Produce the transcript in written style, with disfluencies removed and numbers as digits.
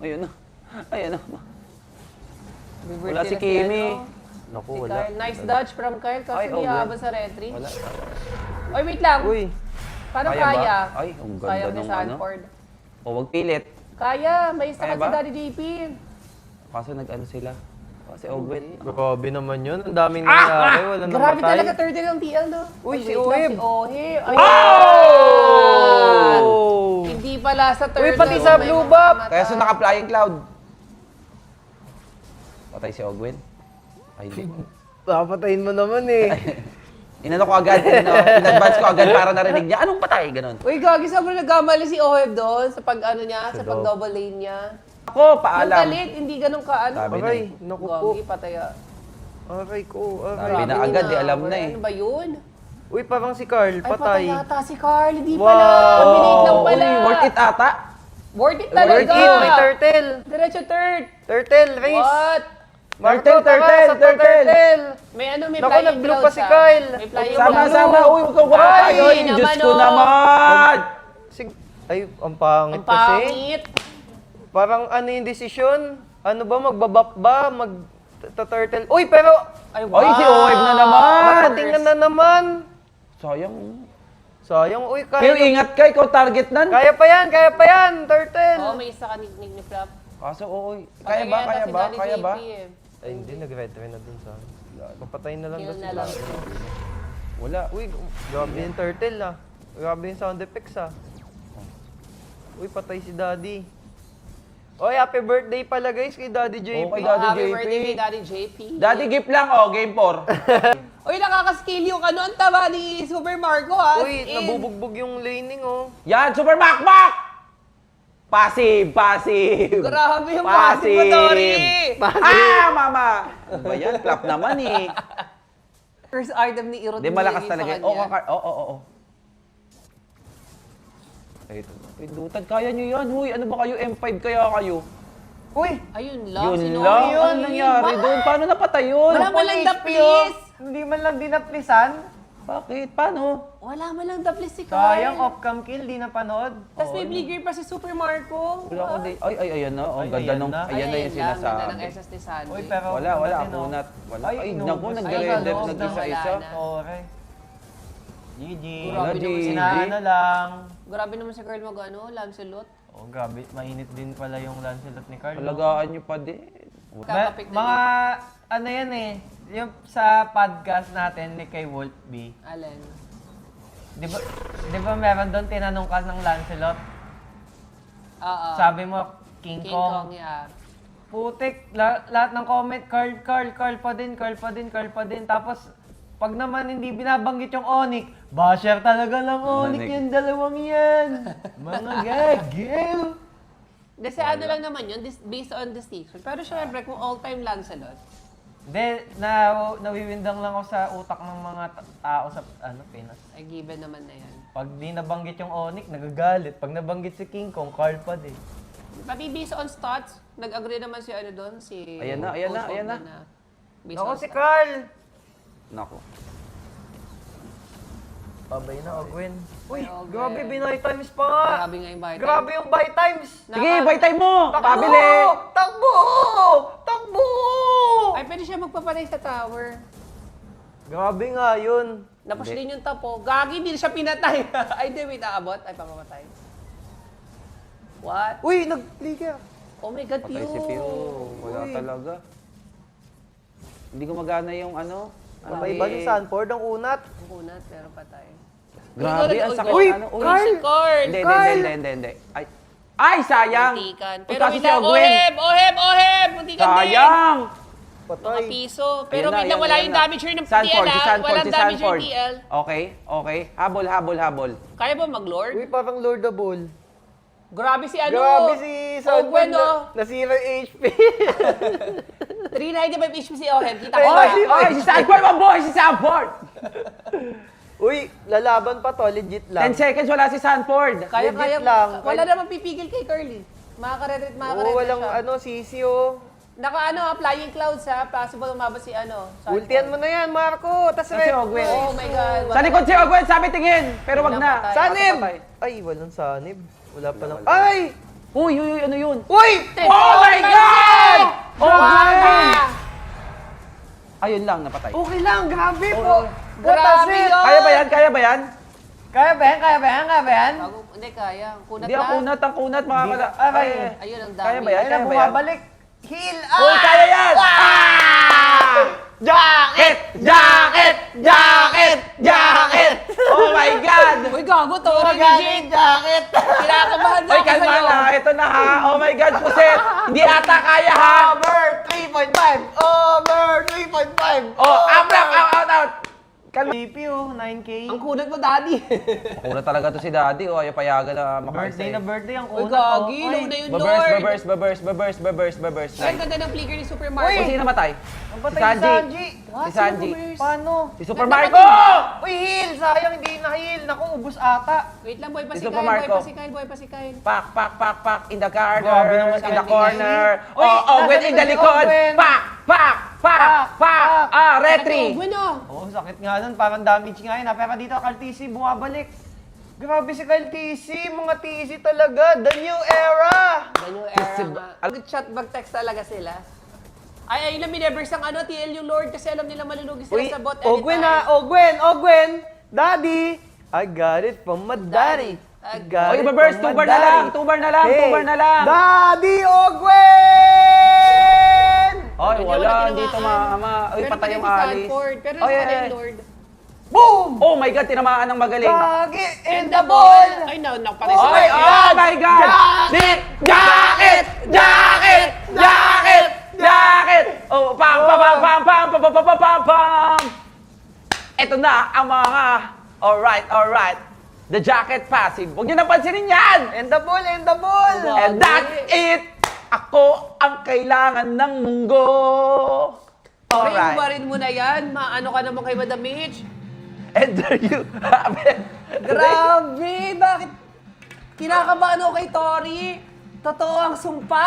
Ayun na. Ayun na. Wala si Kimi. Naku, Si wala. Kyle. Nice dodge from Kyle kasi Ay, hindi okay. habang sa retry. Wala. Oy, wait lang. Uy, Paano Kaya ba? kaya? Ay, ang ganda Sayang ni nung Sanford. O, wag pilit. Kaya, may isa Kaya ka ba? si Daddy JP. Kaso nag-ano sila. Kasi Ogwen. grabe naman yun. Ang daming nangyari. Walang Grabe namatay. talaga, turtle ng TL, no? Uy, Ay, si wait lang, Oheb. Si Oheb. Ay, Oh! Hindi pala sa turtle. Uy, pati sa may Blue mga Bop. mata. Kaya sa naka-flying cloud. Patay si Ogwen. Ay, hindi. Papatayin mo naman eh. Inano ko agad, in-advance ko agad para narinig niya. Anong patay? Ganon. Uy, gagi, sobrang nagkamali si Oheb doon sa pag-ano niya, sa pag-double lane niya. Ako, Yung paalam. galit, hindi ganun ka, ano? Sabi na Aray, eh. naku po. Gagi, pataya. Aray ko, Sabi aray. na agad, di alam na eh. Ano ba yun? Uy, parang si Carl, Ay, patay patay. yata si Carl. Hindi Wow. pala. Combinate lang pala. Uy, worth it ata. Worth it Worth talaga. it, may turtle. Diretso third. Turtle, race. What? Marco, Turtle, tara, turtle, sa turtle. turtle. May ano, may Naku, flying nag-blue clouds, pa si ah. Kyle. May flying Sama, clouds. sama. Uy, huwag kang wala Ay, tayo. naman, Diyos ko oh. naman. Ay, ang pangit Ang kasi. pangit. Parang ano yung desisyon? Ano ba, magbabap ba? Mag-turtle? Uy, pero Ay, Ay, si Oheb na naman. makatingnan na naman. Sayang. Sayang, uy, Pero kaya. ingat ka, ikaw target nan. Kaya pa yan, turtle. Oo, may isa ka ni Flap. Kaso, oo. Kaya ba, kaya ba, kaya ba? Ay, hindi, nag-retry na dun sa... Papatayin na lang Kill daw na sila. lang. Wala. Uy, grabe yung turtle ah. Grabe yung sound effects ah. Uy, patay si Daddy. Oy, happy birthday pala guys kay Daddy JP. Okay, Oh, Daddy happy JP. birthday kay Daddy JP. Daddy gift lang, game 4. Uy, nakaka-scale yung ano, ang taba ni Super Marco, ha? Uy, nabubugbog yung laning oh. Yan, Super Makmak! Passive, passive. Grabe yung passive mo, Tori! Ah, mama! Ano ba yan? Clap naman eh. First item ni Irot. Hindi, malakas binigay sa talaga. kanya. Oo. Ito. Pindutan, kaya nyo yan. Huy, ano ba kayo? M5 kaya kayo? Uy, Ayun lang, Yun sino lang. yun? Ano nangyari doon? Paano napatay yun? Wala man lang daplis! Hindi man lang dinaplisan. Bakit? Paano? Wala man lang daplis si Carl. Sayang, off-cam kill, di napanood. Tapos may bligger pa si Super Marco. Wala ko di. Ay, ayan na. Oh, Ay, ganda ayan nung, na. ayan na yung Ganda ng sinasabi. SS ni Sandy. Uy, pero... Wala, natin, oh. kunat. Wala. Ay, Ay, inubos. naku, Ay, nag-render, naloob na nag-isa-isa. wala na. Tore. GG. Grabe naman si Sinana na lang. Grabe naman si Carl mag-ano, Lancelot. Oh, grabe. Mainit din pala yung Lancelot ni Carl. Alagaan nyo pa din. Kakapik na Mga, ano yan eh, yung sa podcast natin ni kay Wolf B, Alin? di ba meron doon tinanong ka ng Lancelot? Oo. Sabi mo, King King Kong. Kong, yeah. Putik, lahat ng comment, Carl pa din. Tapos, pag naman hindi binabanggit yung Onyx, basher talaga ng Onyx Manik. yung dalawang yan. Mga gagil. Kasi ano lang naman yun, based on decision. Pero syempre, kung all-time Lancelot, Hindi, nawiwindang lang ako sa utak ng mga tao sa Pinas. ay given naman na yan. Pag di nabanggit yung Onyx, nagagalit. Pag nabanggit si King Kong, Carl pa din. Pati based on stats, nag-agree naman si ano doon, si... Ayan na, ayan na, Coach ayan na. Ogden based Ako on si stats. Carl! Naku. Babay na, Ogwen. Uy, Ogwen. grabe, binay times pa nga! Grabe nga yung buy time. Grabe yung buy times! Sige, buy time mo! Pabili! Takbo! Takbo! Ay, pwede siya magpapatay sa tower. Grabe nga yun. Napush din yung tapo. Gagi, hindi siya pinatay. Ay, di, wait, aabot. Ay, pamamatay. What? Uy, nag-flicker. Oh my God, Patay si Pio. Wala Uy. talaga. Hindi gumagana yung ano. Patay ba ni Sanford ang unat? Ang kunat, pero patay. Grabe, ang sakit. Uy, ano, Carl! Si Carl! Hindi. Ay, sayang! Muntikan. Uy, Pero kaso wait si lang, Ogwen. Oheb! Muntikan din! Sayang! Mga Patay. piso. Pero Ayan na, wait lang, ayan wala na, yung ayan na. damager ng Sanford, TL, si ah. Sanford, Walang si damager Sanford. TL. Okay. Habol. Kaya ba mag-lord? Uy, parang Lordable. Grabe si ano. Grabe si Sanford Ogwen, oh. nasira yung HP. 395 HP si Oheb. Kita ko. Oy, si Sanford, mabuhay si Sanford! Uy, lalaban pa to, legit 10 lang. seconds, wala si Sanford. Kaya, Legit lang. Wala namang pipigil kay Curly. Makaka-retreat Oo, walang siya. sisyo. Flying clouds ha. Possible umabot si Sanford. Ultian mo na yan, Marco. Tas Kasi Ogwen. Oh my God. Sa likod si Ogwen, sabi tingin. Pero wag na. Patay. Sanib! Patay. Ay, walang sanib. Wala pa lang. Wala. Ay! Uy, ano yun? Uy! Oh my God! Oh Grabe! my! Ayun lang, napatay. Okay lang, grabe Oh, po. What the grabe shit? yun. Kaya ba yan? Kaya ba yan? Kaya ba yan? Kaya ba yan? Kaya ba yan? Hindi kaya. Kunat Hindi, ang kunat, makakala. Ay, Ayun, ang dami. Kaya ba yan? Ayun na, Kaya ba yan? bumabalik. Heal! Uy, kaya yan! Jacket! Jacket! Jacket! Jacket! Oh my God! Uy, gago to. Magaling jacket! Kinakabahan na Oy, ako kalma sa'yo. na. Ito na ha. Oh my God, puset. Hindi ata kaya ha. Over 3.5! Over 3.5! Oh, out. Kalma. TP oh, 9K. Ang kunat mo, daddy. Kuna talaga to si Daddy. Oh, ayaw payagan na makaisa. Birthday na birthday ang Uy, una to. gagi. Ilong na yun, Babers. Lord. Ang ganda ng flicker ni Super Kung Mario. sino namatay? Ang Si patay Sanji. si Sanji. Si Sanji. Paano? Si Super Marco! Uy, heal! Sayang hindi na-heal. Naku, ubus ata. Wait lang, boy, Ito pasikain, pa, boy, Marco. pasikain. Pak, in the corner, Grabe naman in the si corner. Oy, Owen nasa in the si likod. Owen. Pak. Retry. Uy, no. Oo, sakit nga nun. Parang damage nga yun. Pero dito, Kaltisi, bumabalik. Grabe si Kaltisi. Mga TC talaga. The new era. The new era nga. Mag-chat, mag-text talaga sila. Ay, ayun lang, minebers ang TL yung Lord kasi alam nila malulugi sila Uy, sa bot anytime. Ogwen ha. Ogwen. Daddy. I got it from my daddy. I got Oy, it babers, from 2 my bar na daddy. lang, 2 bar na lang, 2 bar na lang. Daddy Ogwen! Oy, Hindi wala, wala hindi tinamaan. tumama. Oy, Pero patay pati yung si alis. Sanford, pero Oy, sa eh. Lord. Boom! Oh my God, tinamaan ng magaling. Gagi in And the the ball! ball! Ay, no, patay Oh sa my Lord. God! Oh my God! Jacket! Oh, pam! Ito na ang mga, alright. The jacket passive. Huwag niyo napansinin yan! In the ball! And that's it! Ako ang kailangan ng munggo. Ay, Alright. umarin mo na yan. Maano ka naman kay Madam Mitch. And there you have it. Grabe! Bakit? Kinakabahan ako kay Tori. Totoo ang sumpa.